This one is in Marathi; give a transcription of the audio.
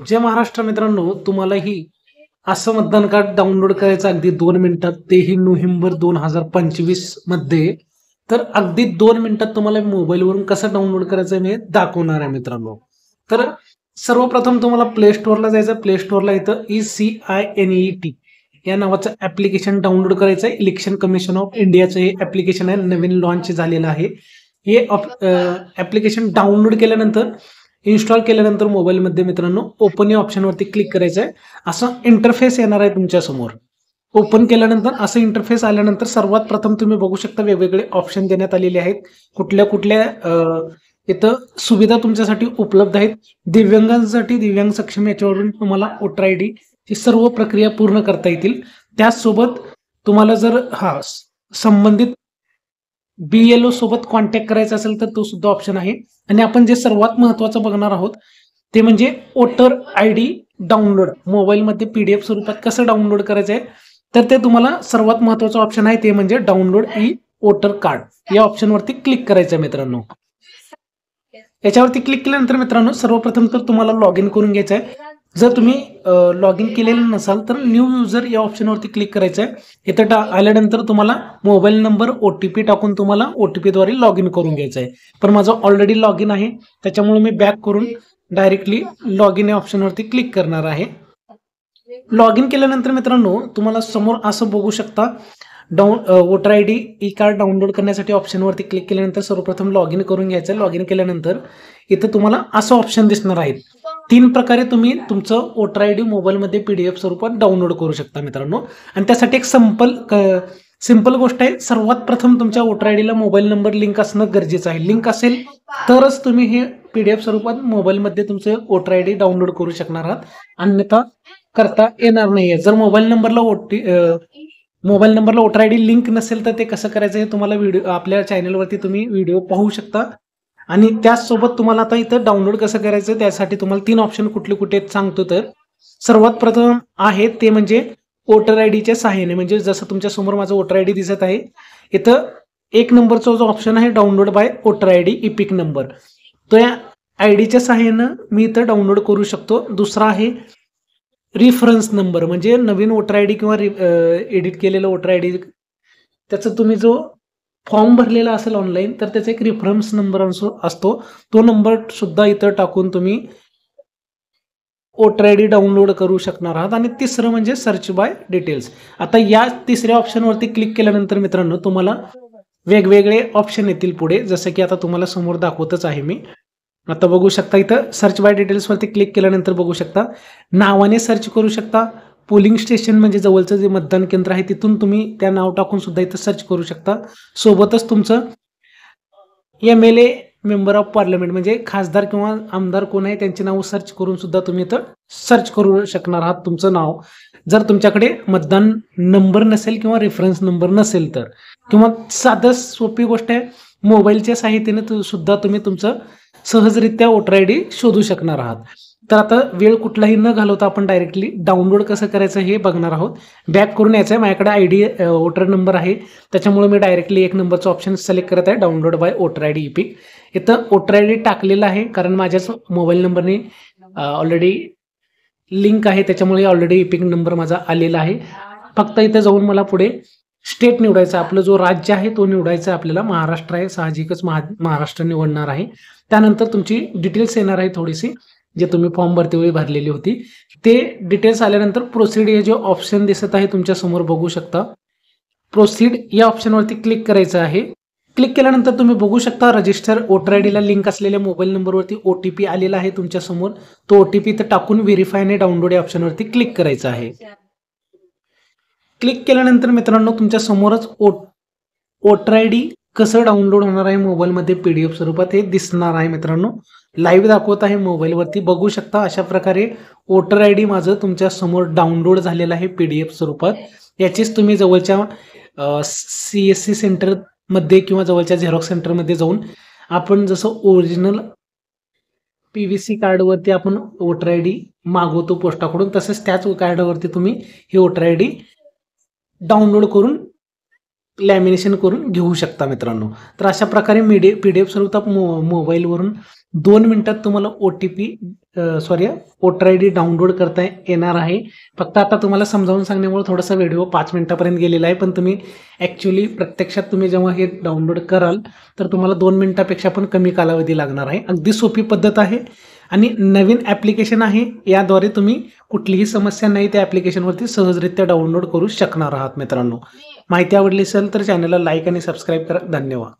जय महाराष्ट्र मित्रांनो, तुम्हालाही असं मतदान कार्ड डाउनलोड करायचं अगदी 2 मिनिटात, तेही नोव्हेंबर 2025 मध्ये. तर अगदी 2 मिनिटात तुम्हाला मोबाईलवरून कसं डाउनलोड करायचं मी दाखवणार आहे मित्रांनो. तर सर्वप्रथम तुम्हाला प्ले स्टोअरला जायचं. प्ले स्टोअरला इथं ECINET या नावाचं ऍप्लिकेशन डाउनलोड करायचं आहे. इलेक्शन कमिशन ऑफ इंडियाचं हे ऍप्लिकेशन आहे, नवीन लॉन्च झालेलं आहे. हे ऍप्लिकेशन डाउनलोड केल्यानंतर इन्स्टॉल केल्यानंतर मोबाईलमध्ये मित्रांनो ओपन या ऑप्शनवरती क्लिक करायचं आहे. असं इंटरफेस येणार आहे तुमच्या समोर. ओपन केल्यानंतर असं इंटरफेस आल्यानंतर सर्वात प्रथम तुम्ही बघू शकता वेगवेगळे ऑप्शन देण्यात आलेले आहेत. कुठल्या कुठल्या इथं सुविधा तुमच्यासाठी उपलब्ध आहेत. दिव्यांगांसाठी दिव्यांग सक्षम याच्यावरून तुम्हाला वोटर आय डी ही सर्व प्रक्रिया पूर्ण करता येतील. त्याचसोबत तुम्हाला जर संबंधित BLO सोबत कॉन्टॅक्ट करायचा असेल तर तो सुद्धा ऑप्शन आहे. आणि आपण जे सर्वात महत्वाचं बघणार आहोत ते म्हणजे वोटर आय डी डाउनलोड मोबाईलमध्ये PDF स्वरूपात कसं डाउनलोड करायचं आहे. तर ते तुम्हाला सर्वात महत्वाचं ऑप्शन आहे ते म्हणजे डाउनलोड वोटर कार्ड या ऑप्शनवरती क्लिक करायचं आहे मित्रांनो. याच्यावरती क्लिक केल्यानंतर मित्रांनो सर्वप्रथम तर तुम्हाला लॉग इन करून घ्यायचं आहे. जर तुम्ही लॉग इन केलेलं नसाल तर न्यू युजर या ऑप्शनवरती क्लिक करायचं आहे. इथं आल्यानंतर तुम्हाला मोबाईल नंबर OTP टाकून तुम्हाला OTP द्वारे लॉग इन करून घ्यायचं आहे. पण माझं ऑलरेडी लॉग इन आहे त्याच्यामुळे मी बॅक करून डायरेक्टली लॉग इन या ऑप्शनवरती क्लिक करणार आहे. लॉग इन केल्यानंतर मित्रांनो तुम्हाला समोर असं बघू शकता voter I D E card download करण्यासाठी ऑप्शनवरती क्लिक केल्यानंतर सर्वप्रथम लॉग इन करून घ्यायचं. लॉग इन केल्यानंतर इथं तुम्हाला असं ऑप्शन दिसणार आहेत. 3 प्रकारे तुम्ही तुमचं वोटर आय डी मोबाईलमध्ये PDF स्वरूपात डाउनलोड करू शकता मित्रांनो. आणि त्यासाठी एक सिंपल गोष्ट आहे. सर्वात प्रथम तुमच्या वोटर आय डीला मोबाईल नंबर लिंक असणं गरजेचं आहे. लिंक असेल तरच तुम्ही हे PDF स्वरूपात मोबाईलमध्ये तुमचं वोटर आय डी डाउनलोड करू शकणार आहात, अन्यथा करता येणार नाहीये. जर मोबाईल नंबरला वोटर आय डी लिंक नसेल तर ते कसं करायचं हे तुम्हाला आपल्या चॅनलवरती तुम्ही व्हिडिओ पाहू शकता. आणि त्याचसोबत तुम्हाला आता इथं डाउनलोड कसं करायचं त्यासाठी तुम्हाला 3 ऑप्शन कुठले कुठे सांगतो. तर सर्वात प्रथम आहे ते म्हणजे वोटर आय डीच्या सहाय्याने, म्हणजे जसं तुमच्या समोर माझं वोटर आय डी दिसत आहे. इथं 1 नंबरचा जो ऑप्शन आहे download by voter I D EPIC number, तो या आय डीच्या सहाय्यानं मी इथं डाउनलोड करू शकतो. दुसरा आहे रिफरन्स नंबर, म्हणजे नवीन वोटर आय डी किंवा एडिट केलेलं वोटर आय डी त्याचा तुम्ही जो फॉर्म भरलेला असेल ऑनलाईन तर त्याचा एक रेफरन्स नंबर असतो, तो नंबर सुद्धा इथं टाकून तुम्ही वोटर आय डी डाउनलोड करू शकणार आहात. आणि तिसरं म्हणजे सर्च बाय डिटेल्स. आता या तिसऱ्या ऑप्शनवरती क्लिक केल्यानंतर मित्रांनो तुम्हाला वेगवेगळे ऑप्शन येतील पुढे, जसं की आता तुम्हाला समोर दाखवतच आहे मी. आता बघू शकता इथं सर्च बाय डिटेल्सवरती क्लिक केल्यानंतर बघू शकता नावाने सर्च करू शकता. पोलिंग स्टेशन म्हणजे जवळचं जे मतदान केंद्र आहे तिथून तुम्ही त्या नाव टाकून सुद्धा इथं सर्च करू शकता. सोबतच तुमचं MLA मेंबर ऑफ पार्लमेंट म्हणजे खासदार किंवा आमदार कोण आहे त्यांचे नाव सर्च करून सुद्धा तुम्ही इथं सर्च करू शकणार आहात तुमचं नाव. जर तुमच्याकडे मतदान नंबर नसेल किंवा रेफरन्स नंबर नसेल तर, किंवा साधं सोपी गोष्ट आहे मोबाईलच्या सहाय्याने सुद्धा तुम्ही तुमचं सहजरित्या वोटर आय डी शोधू शकणार आहात. तर आता वेळ कुठलाही न घालवता आपण डायरेक्टली डाउनलोड कसं करायचं हे बघणार आहोत. बॅक करून यायचं आहे. माझ्याकडे ID वोटर नंबर आहे त्याच्यामुळे मी डायरेक्टली 1 नंबरचा ऑप्शन सिलेक्ट करत आहे, download by voter I D EPIC. इथं वोटर आय डी टाकलेलं आहे कारण माझ्याच मोबाईल नंबरने ऑलरेडी लिंक आहे त्याच्यामुळे ऑलरेडी इपिक नंबर माझा आलेला आहे. फक्त इथं जाऊन मला पुढे स्टेट निवडायचं, आपलं जो राज्य आहे तो निवडायचा आपल्याला. महाराष्ट्र आहे, साहजिकच महाराष्ट्र निवडणार आहे. त्यानंतर तुमची डिटेल्स येणार आहे थोडीशी, जे तुम्ही फॉर्म भरतेवेळी भरलेली होती ते डिटेल्स आल्यानंतर प्रोसीड हे जो ऑप्शन दिसत आहे तुमच्या समोर बघू शकता. प्रोसीड या ऑप्शनवरती क्लिक करायचं आहे. क्लिक केल्यानंतर तुम्ही बघू शकता register voter I Dila link असलेल्या मोबाईल नंबरवरती OTP आलेला आहे तुमच्या समोर. तो OTP इथं टाकून व्हेरीफाय आणि डाउनलोड या ऑप्शनवरती क्लिक करायचं आहे. क्लिक केल्यानंतर मित्रांनो तुमच्या समोरच वोटर आय डी कसं डाउनलोड होणार आहे मोबाईलमध्ये PDF स्वरूपात हे दिसणार आहे मित्रांनो. लाईव्ह दाखवत आहे मोबाईलवरती, बघू शकता. अशा प्रकारे वोटर आय डी माझं तुमच्या समोर डाउनलोड झालेलं आहे PDF स्वरूपात. याचीच तुम्ही जवळच्या CSC सेंटरमध्ये किंवा जवळच्या झेरॉक्स सेंटरमध्ये जाऊन आपण जसं ओरिजिनल PVC कार्डवरती आपण वोटर आय डी मागवतो पोस्टाकडून, तसंच त्याच कार्डवरती तुम्ही हे वोटर आय डी डाउनलोड करून लॅमिनेशन करून घेऊ शकता मित्रांनो. तर अशा प्रकारे PDF स्वरूपात मोबाईलवरून 2 मिनिटात तुम्हाला OTP वोटर ID डाउनलोड करता येणार आहे. फक्त आता तुम्हाला समजावून सांगण्यामुळे थोडासा व्हिडिओ 5 मिनिटापर्यंत गेलेला आहे, पण तुम्ही ॲक्च्युअली प्रत्यक्षात तुम्ही जेव्हा हे डाउनलोड कराल तर तुम्हाला 2 मिनिटापेक्षा पण कमी कालावधी लागणार आहे. अगदी सोपी पद्धत आहे आणि नवीन ॲप्लिकेशन आहे. याद्वारे तुम्ही कुठलीही समस्या नाही त्या ॲप्लिकेशनवरती सहजरित्या डाउनलोड करू शकणार आहात मित्रांनो. माहिती आवडली असेल तर चॅनलला लाईक आणि सबस्क्राईब करा. धन्यवाद.